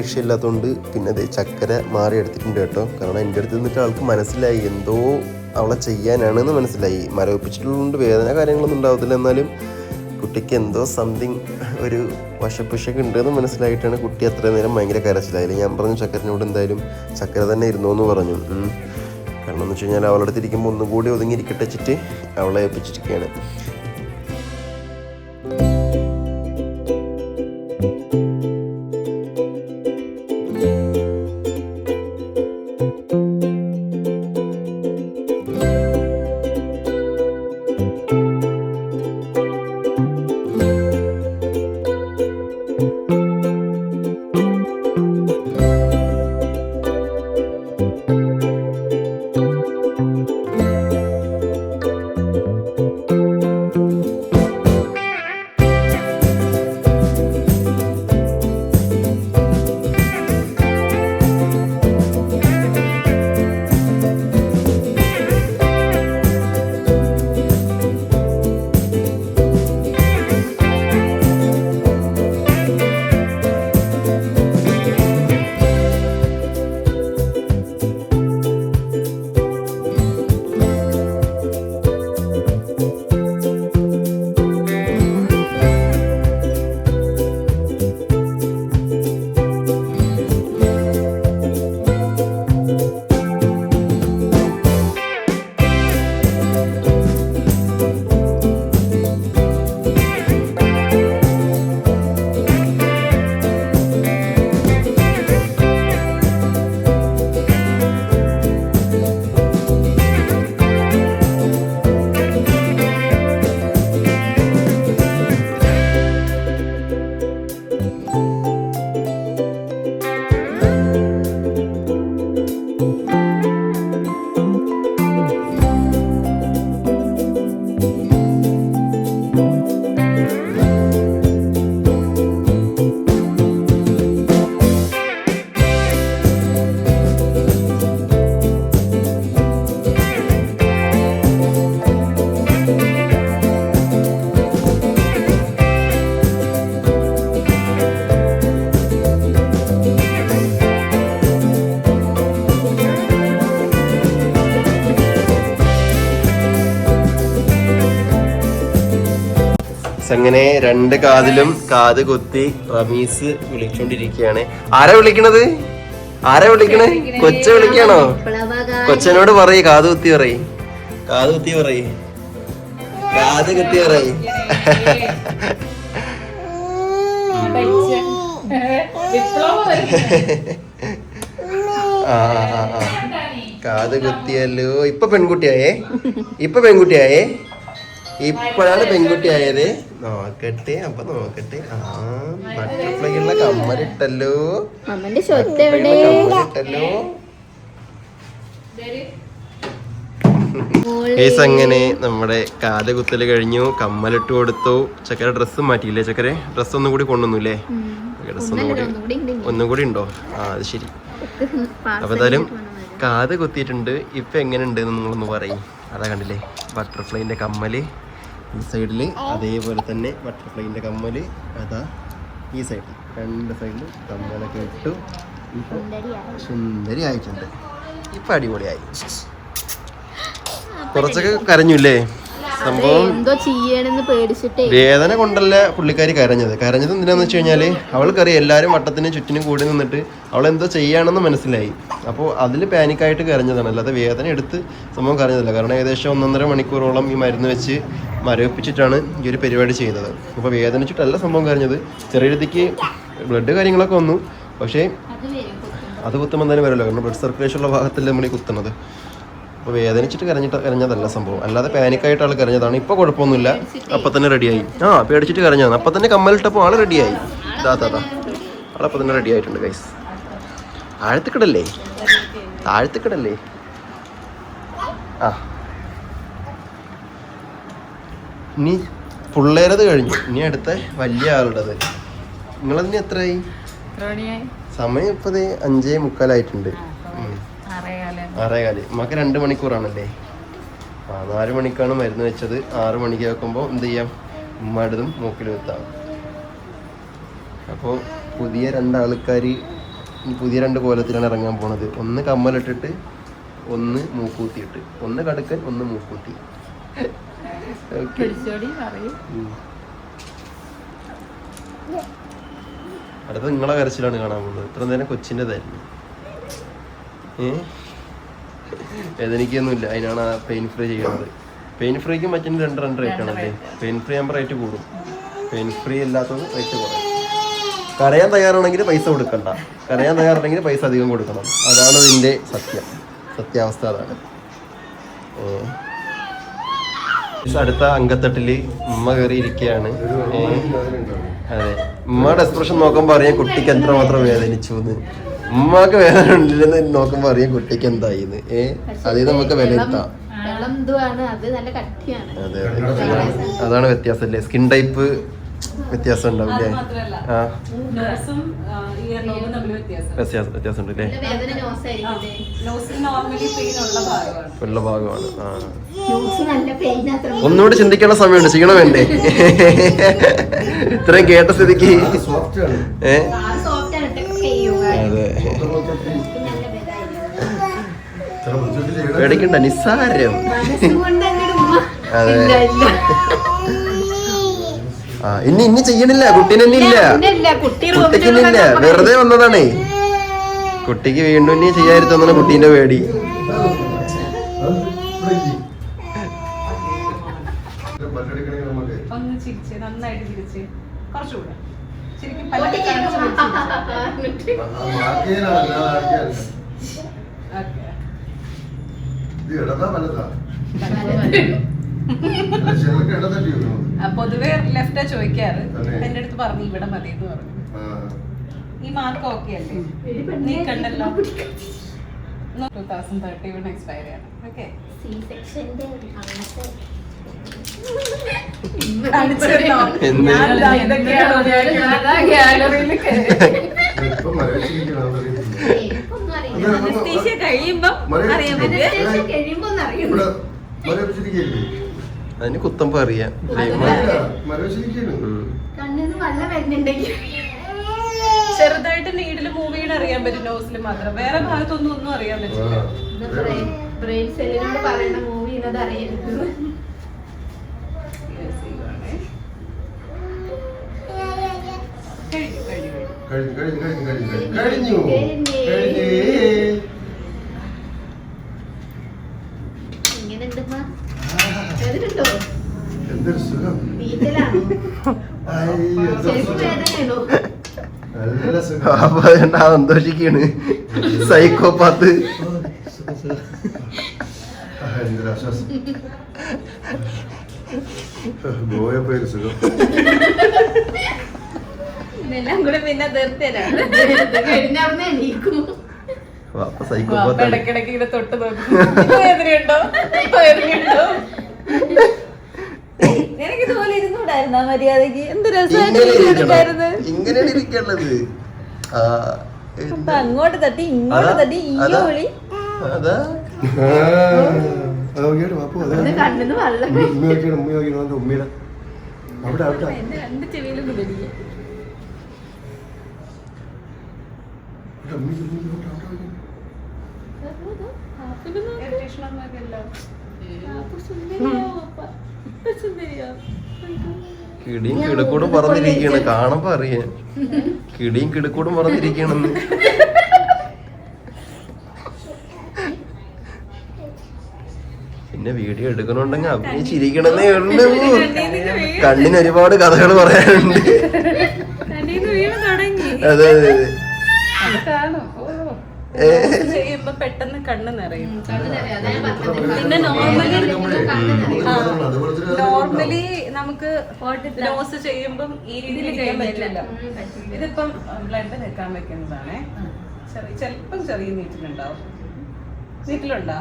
വിഷയമില്ലാത്തതുകൊണ്ട് പിന്നെ അതേ ചക്കര മാറി എടുത്തിട്ടുണ്ട് കേട്ടോ. കാരണം എൻ്റെ അടുത്ത് നിന്നിട്ട് ആൾക്ക് മനസ്സിലായി എന്തോ അവളെ ചെയ്യാനാണെന്ന് മനസ്സിലായി. മരവിപ്പിച്ചിട്ടുള്ളതുകൊണ്ട് വേദന കാര്യങ്ങളൊന്നും ഉണ്ടാവത്തില്ല, എന്നാലും കുട്ടിക്ക് എന്തോ സംതിങ് ഒരു വശപ്പുഷൊക്കെ ഉണ്ടെന്ന് മനസ്സിലായിട്ടാണ് കുട്ടി അത്രയും നേരം ഭയങ്കര കരച്ചിലായില്ല. ഞാൻ പറഞ്ഞു ചക്കരനോട് എന്തായാലും ചക്കര തന്നെ ഇരുന്നോന്ന് പറഞ്ഞു. കാരണം എന്ന് വെച്ച് കഴിഞ്ഞാൽ അവളുടെ അടുത്തിരിക്കുമ്പോൾ ഒന്നും കൂടി ഒതുങ്ങിയിരിക്കട്ടെ വെച്ചിട്ട് അവളെ ഏൽപ്പിച്ചിരിക്കുകയാണ്. അങ്ങനെ രണ്ട് കാതിലും കാത് കുത്തി റമീസ് വിളിച്ചോണ്ടിരിക്കുകയാണ്. ആരാ വിളിക്കണത്? ആരാ വിളിക്കണേ? കൊച്ച വിളിക്കാണോ? കൊച്ചനോട് പറയ്, കാത് കുത്തി പറയ്, കാത് കുത്തി പറയ്, കാത് കുത്തി പറയ്. കാത് കുത്തിയല്ലോ. ഇപ്പൊ പെൺകുട്ടിയായേ, ഇപ്പൊ പെൺകുട്ടിയായേ, ഇപ്പോഴാണ് പെൺകുട്ടിയായത്. നോക്കട്ടെ, അപ്പൊ നോക്കട്ടെ. ബട്ടർഫ്ലൈയുള്ള കമ്മലിട്ടല്ലോ, കമ്മലിട്ടല്ലോ. അങ്ങനെ നമ്മുടെ കാത് കുത്തല് കഴിഞ്ഞു, കമ്മലിട്ട് കൊടുത്തു. ചക്കര ഡ്രസ്സ് മാറ്റിയില്ലേ? ചക്കര ഡ്രസ്സ് ഒന്നും കൂടി കൊണ്ടുവന്നൂല്ലേ? ഡ്രസ്സ് ഒന്നും കൂടി ഉണ്ടോ? അത് ശരി. അപ്പൊ എന്തായാലും കാത് കുത്തിയിട്ടുണ്ട്. ഇപ്പൊ എങ്ങനെയുണ്ട് എന്ന് നിങ്ങളൊന്ന് പറയും. അതാ കണ്ടില്ലേ ബട്ടർഫ്ലൈന്റെ കമ്മല് ഈ സൈഡില്, അതേപോലെ തന്നെ ബട്ടർഫ്ലൈന്റെ കമ്മല് അതാ ഈ സൈഡിൽ. രണ്ട് സൈഡിലും കമ്മലൊക്കെ ഇട്ടു. ഇപ്പൊ സുന്ദരി ആയിട്ടുണ്ട്. ഇപ്പൊ അടിപൊളിയായി. കുറച്ചൊക്കെ കരഞ്ഞുല്ലേ? സംഭവം വേദന കൊണ്ടല്ല പുള്ളിക്കാരി കരഞ്ഞത് എന്തിനാന്ന് വെച്ച് കഴിഞ്ഞാല് അവൾക്കറിയാം എല്ലാവരും വട്ടത്തിന് ചുറ്റിനും കൂടി നിന്നിട്ട് അവളെന്തോ ചെയ്യാണെന്ന് മനസ്സിലായി. അപ്പോൾ അതിൽ പാനിക്കായിട്ട് കരഞ്ഞതാണ്, അല്ലാതെ വേദന എടുത്ത് സംഭവം കരഞ്ഞതല്ല. കാരണം ഏകദേശം 1.5 മണിക്കൂറോളം ഈ മരുന്ന് വെച്ച് മരവിപ്പിച്ചിട്ടാണ് ഈ ഒരു പരിപാടി ചെയ്തത്. അപ്പോൾ വേദനിച്ചിട്ടല്ല സംഭവം കരഞ്ഞത്. ചെറിയ രീതിക്ക് ബ്ലഡ് കാര്യങ്ങളൊക്കെ വന്നു, പക്ഷേ അത് കുത്തുമ്പോൾ എന്തായാലും വരുമല്ലോ, കാരണം ബ്ലഡ് സർക്കുലേഷനുള്ള ഭാഗത്തല്ലേ നമ്മൾ ഈ കുത്തുന്നത്. അപ്പോൾ വേദനിച്ചിട്ട് കരഞ്ഞതല്ല സംഭവം, അല്ലാതെ പാനിക്കായിട്ട് ആൾ കരഞ്ഞതാണ്. ഇപ്പോൾ കുഴപ്പമൊന്നുമില്ല, അപ്പം തന്നെ റെഡിയായി. പേടിച്ചിട്ട് കരഞ്ഞതാണ്. അപ്പം തന്നെ കമ്മലിട്ടപ്പോൾ ആൾ റെഡിയായി. താത്താ ആളപ്പം തന്നെ റെഡി ആയിട്ടുണ്ട് ഗൈസ്. താഴത്തിക്കിടല്ലേ, താഴത്തിക്കിടല്ലേ. ഇനി പിള്ളേരത് കഴിഞ്ഞു, ഇനി അടുത്ത വലിയ ആളുടേത്. നിങ്ങളതിന് എത്രയായി? സമയം ഇപ്പത് 5:45 6:15. നമുക്ക് 2 മണിക്കൂറാണല്ലേ? 4 മണിക്കാണ് മരുന്ന് വെച്ചത്. 6 മണിക്ക് വെക്കുമ്പോൾ എന്ത് ചെയ്യാം, ഉമ്മടുതും മൂക്കിൽ വെത്താം. അപ്പോൾ പുതിയ 2 ആൾക്കാർ പുതിയ 2 കോലത്തിലാണ് ഇറങ്ങാൻ പോണത്. ഒന്ന് കമ്മലിട്ടിട്ട്, ഒന്ന് മൂക്കൂത്തിയിട്ട്. ഒന്ന് കടുക്കൻ, ഒന്ന് മൂക്കൂത്തി. അടുത്ത നിങ്ങളെ കരച്ചിലാണ് കാണാൻ പോകുന്നത്. ഇത്ര നേരം കൊച്ചിൻ്റെതായിരുന്നു. വേദനിക്കൊന്നുമില്ല, അതിനാണ് ആ പെയിൻ ഫ്രീ ചെയ്യുന്നത്. പെയിൻ ഫ്രീക്ക് മറ്റിന് 2 റേറ്റ് ആണല്ലേ. പെയിൻ ഫ്രീ ആകുമ്പോൾ റേറ്റ് കൂടും, പെയിൻ ഫ്രീ അല്ലാത്തത് റേറ്റ് കുറയും. കരയാൻ തയ്യാറാണെങ്കിൽ പൈസ കൊടുക്കണ്ട, കരയാൻ തയ്യാറുണ്ടെങ്കിൽ പൈസ അധികം കൊടുക്കണം. അതാണ് ഇതിൻ്റെ സത്യാവസ്ഥ. അതാണ്. അടുത്ത അങ്കത്തട്ടില് ഉമ്മ കയറി ഇരിക്കുകയാണ്. അതെ, ഉമ്മയുടെ എക്സ്പ്രഷൻ നോക്കുമ്പോൾ അറിയാം കുട്ടിക്ക് എത്രമാത്രം വേദനിച്ചു എന്ന്. ഉമ്മക്ക് വേദന ഉണ്ടില്ലെന്ന് നോക്കുമ്പോൾ അറിയാം കുട്ടിക്ക് എന്തായിന്ന്. അത് നമുക്ക് വിലയിരുത്താം. അതെ, അതാണ് വ്യത്യാസം അല്ലേ. സ്കിൻ ടൈപ്പ് വ്യത്യാസം ഉണ്ടാവില്ലേ? വ്യത്യാസം ഉണ്ട് അല്ലേ. ഉള്ള ഭാഗമാണ്. ഒന്നുകൂടി ചിന്തിക്കേണ്ട സമയമുണ്ട്, ചെയ്യണം വേണ്ടേ? ഇത്രയും കേട്ട സ്ഥിതിക്ക്. അതെ, പേടിക്കണ്ട, നിസ്സാരം. അതെ, ഇനി ചെയ്യണില്ല, കുട്ടീനെ കുട്ടിക്കിന്നില്ല, വെറുതെ വന്നതാണേ. കുട്ടിക്ക് വീണ്ടും ഇനി ചെയ്യാതിരുത്തോന്നാണ് കുട്ടീന്റെ പേടി. പൊതുവെ ലെഫ്റ്റാ ചോദിക്കാറ്. എന്റെ അടുത്ത് പറഞ്ഞു ഇവിടെ മതി എന്ന് പറഞ്ഞു. ഈ മാർക്ക് ഓക്കെ അല്ലേ? നീ കണ്ടല്ലോ 2031 എക്സ്പയർ ആണ്. ഓക്കെ, അതിന് കുത്തമ്പോ അറിയാം. ചെറുതായിട്ട് നീഡില് മൂവ് ചെയ്യണ അറിയാൻ പറ്റും, നോസിൽ മാത്രം. വേറെ ഭാഗത്തൊന്നും ഒന്നും അറിയാൻ പറ്റില്ല. എന്തൊരു സുഖം. സന്തോഷിക്കാണ് സൈക്കോപാത്ത്. ഗോയപ്പോയൊരു സുഖം. ഇതെല്ലാം കൂടെ പിന്നെ തീർത്തരാണ്. ഇടയ്ക്കിടയ്ക്ക് ഇങ്ങനെ തൊട്ട് നോക്കും. വേദനയുണ്ടോ? നിനക്ക് ഇതുപോലെ ഇരുന്നൂടായിരുന്ന മര്യാദക്ക്? എന്ത് രസമായിരുന്നു. ഇങ്ങനെയാണ് ഇരിക്കേണ്ടത്. അങ്ങോട്ട് തട്ടി ഇങ്ങോട്ട് തട്ടി ഈയോ വിളി. എന്റെ 2 ചെവിയിലും വിളിക്കും. കിടിയും കിടക്കൂടും പറന്നിരിക്കുകയാണ്. കാണുമ്പോ അറിയാൻ കിടിയും കിടക്കൂടും പറന്നിരിക്കണെന്ന്. പിന്നെ വീഡിയോ എടുക്കണുണ്ടെങ്കിൽ അഭിനയിച്ചിരിക്കണമെന്നേ ഉള്ളൂ. കണ്ണിന് ഒരുപാട് കഥകൾ പറയാനുണ്ട്. അതെ അതെ ചെയ്യുമ്പോ പെട്ടെന്ന് കണ്ണ് നിറയും. പിന്നെ നോർമലി നമുക്ക് നോസ് ചെയ്യുമ്പം ഈ രീതിയിൽ ചെയ്യാൻ പറ്റില്ല. ഇതിപ്പം ബ്ലഡ് വെക്കാൻ വെക്കുന്നതാണേ. ചെലപ്പം ചെറിയ നീറ്റിലുണ്ടാവും. നീറ്റിലുണ്ടോ?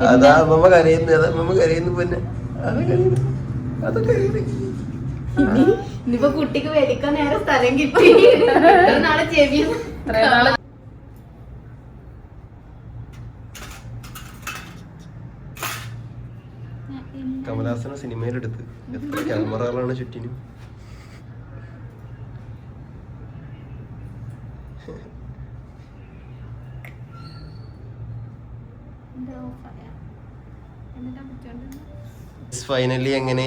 അതാ അമ്മ കരയുന്നു. അതാ അമ്മ കരയുന്നു. പിന്നെ അത് കരയുന്നു. ഇനിയിപ്പോ കുട്ടിക്ക് വലിക്കാൻ നേരെ സ്ഥലം കിട്ടി. നാളെ ചെവി കമലഹാസന സിനിമയിലെടുത്ത് എത്ര ക്യാമറകളാണ് ചുറ്റിനും. ഫൈനലി അങ്ങനെ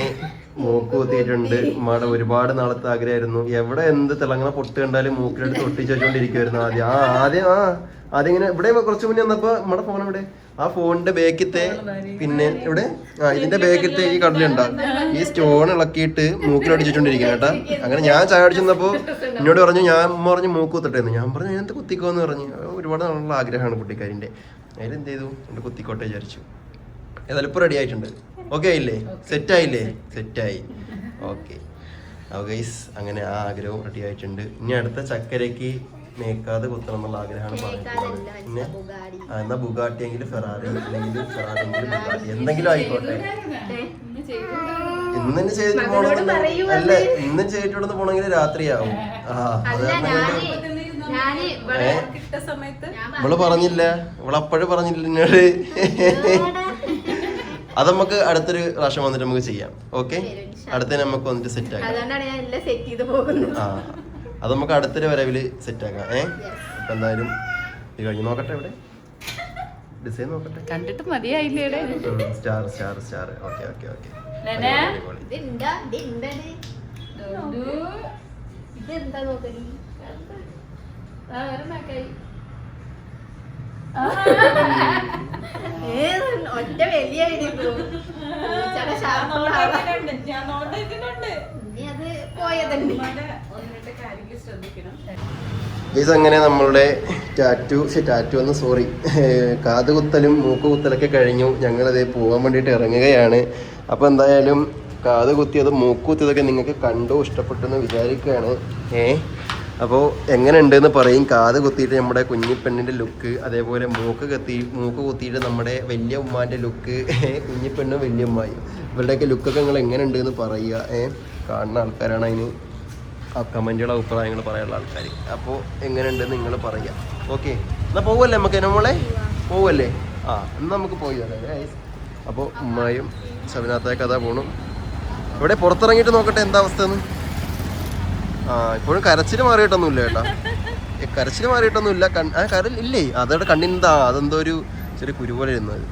മൂക്ക് കുത്തിയിട്ടുണ്ട്. ഉമ്മയുടെ ഒരുപാട് നാളത്തെ ആഗ്രഹമായിരുന്നു. എവിടെ എന്ത് തിളങ്ങണ പൊട്ട് കണ്ടാലും മൂക്കിലെടുത്ത് ഒട്ടിച്ച് വെച്ചോണ്ടിരിക്കുവായിരുന്നു ആദ്യം. ആദ്യം ഇങ്ങനെ ഇവിടെ കുറച്ച് മുന്നേ വന്നപ്പോ നമ്മുടെ ഫോൺ ഇവിടെ, ആ ഫോണിന്റെ ബേക്കിത്തെ പിന്നെ ഇവിടെ ഇതിന്റെ ബേക്കിത്തെ ഈ കടലുണ്ടാവും, ഈ സ്റ്റോൺ ഇളക്കിയിട്ട് മൂക്കിലടിച്ചിട്ടോണ്ടിരിക്കുന്നു കേട്ടാ. അങ്ങനെ ഞാൻ ചായ അടിച്ചപ്പോ എന്നോട് പറഞ്ഞു, ഞാൻ പറഞ്ഞു മൂക്ക് കുത്തട്ടേന്ന്. ഞാൻ പറഞ്ഞു എന്ത് കുത്തിക്കോന്ന് പറഞ്ഞു. ഒരുപാട് നാളുള്ള ആഗ്രഹമാണ് കുട്ടിക്കാരിന്റെ. അതിലെന്ത് ചെയ്തു, എന്റെ കുത്തിക്കോട്ടെ വിചാരിച്ചു. ഏതായാലും ഇപ്പൊ റെഡി ആയിട്ടുണ്ട്. ഓക്കെ ആയില്ലേ? സെറ്റ് ആയില്ലേ? സെറ്റായി. ഓക്കെ. അപ്പോൾ ഗൈസ് അങ്ങനെ ആ ആഗ്രഹവും റെഡി ആയിട്ടുണ്ട്. ഇനി അടുത്ത ചക്കരയ്ക്ക് മേക്കാതെ കുത്തണം എന്നുള്ള ആഗ്രഹമാണ് പറയുന്നത്. പിന്നെ എന്നാ ബുഗാട്ടി എങ്കിലും ഫെറാറി, അല്ലെങ്കിൽ ഫെറാറി എങ്കിലും ബുഗാട്ടി, എന്തെങ്കിലും ആയിക്കോട്ടെ. ഇന്ന് ചെയ്തിട്ട് പോകണമെന്നുണ്ട്. അല്ല, ഇന്നും ചെയ്തിട്ട് പോണെങ്കിൽ രാത്രിയാവും. ഇവള് പറഞ്ഞില്ല, ഇവളപ്പോഴും പറഞ്ഞില്ല എന്നോട്. അത് നമുക്ക് അടുത്തൊരു പ്രാവശ്യം വന്നിട്ട് നമുക്ക് ചെയ്യാം. ഓക്കെ, അടുത്ത നമുക്ക് വന്നിട്ട് സെറ്റ് ആക്കാം. ആ, അത് നമുക്ക് അടുത്തൊരു വരവില് സെറ്റ് ആക്കാം. അപ്പൊ എന്തായാലും ഇത് കഴിഞ്ഞ് നോക്കട്ടെ, ഇവിടെ ഡിസൈൻ നോക്കട്ടെ. കണ്ടിട്ട് മതിയായില്ലേ? Star star star. Okay okay okay. ഇതെന്താ നോക്കണി? ഒറ്റ വലിയ അങ്ങനെ നമ്മളുടെ കാത് കുത്തലും മൂക്ക് കുത്തലൊക്കെ കഴിഞ്ഞു. ഞങ്ങളത് പോകാൻ വേണ്ടിയിട്ട് ഇറങ്ങുകയാണ്. അപ്പോൾ എന്തായാലും കാത് കുത്തിയതും മൂക്ക് കുത്തിയതൊക്കെ നിങ്ങൾക്ക് കണ്ടു ഇഷ്ടപ്പെട്ടെന്ന് വിചാരിക്കുകയാണ്. അപ്പോൾ എങ്ങനെ ഉണ്ടെന്ന് പറയും. കാത് കുത്തിയിട്ട് നമ്മുടെ കുഞ്ഞിപ്പെണ്ണിൻ്റെ ലുക്ക്, അതേപോലെ മൂക്ക് കുത്തിയിട്ട് നമ്മുടെ വലിയ ഉമ്മാൻ്റെ ലുക്ക്, കുഞ്ഞിപ്പെണ്ണും വലിയ ഉമ്മായും ഇവരുടെയൊക്കെ ലുക്കൊക്കെ നിങ്ങൾ എങ്ങനെ ഉണ്ടെന്ന് പറയുക. കാണുന്ന ആൾക്കാരാണ് അതിന് ആ കമൻറ്റുകൾ അഭിപ്രായങ്ങൾ പറയാനുള്ള ആൾക്കാർ. അപ്പോൾ എങ്ങനെ ഉണ്ടെന്ന് നിങ്ങൾ പറയുക. ഓക്കെ, എന്നാൽ പോവല്ലേ നമുക്ക്? നമ്മളെ പോവല്ലേ? എന്നാൽ നമുക്ക് പോയി തരാം. അപ്പോൾ ഉമ്മായും ശബനാഥയൊക്കെ അതാ പോകണം. ഇവിടെ പുറത്തിറങ്ങിയിട്ട് നോക്കട്ടെ എന്താ അവസ്ഥ എന്ന്. ഇപ്പോഴും കരച്ചിൽ മാറിയിട്ടൊന്നുമില്ല കേട്ടാ. കരച്ചിൽ മാറിയിട്ടൊന്നുമില്ല. കരൽ ഇല്ലേ? അതവിടെ കണ്ണിൻ്റെ അതെന്തോ ഒരു ചെറിയ കുരുപോലെ ഇരുന്നത്.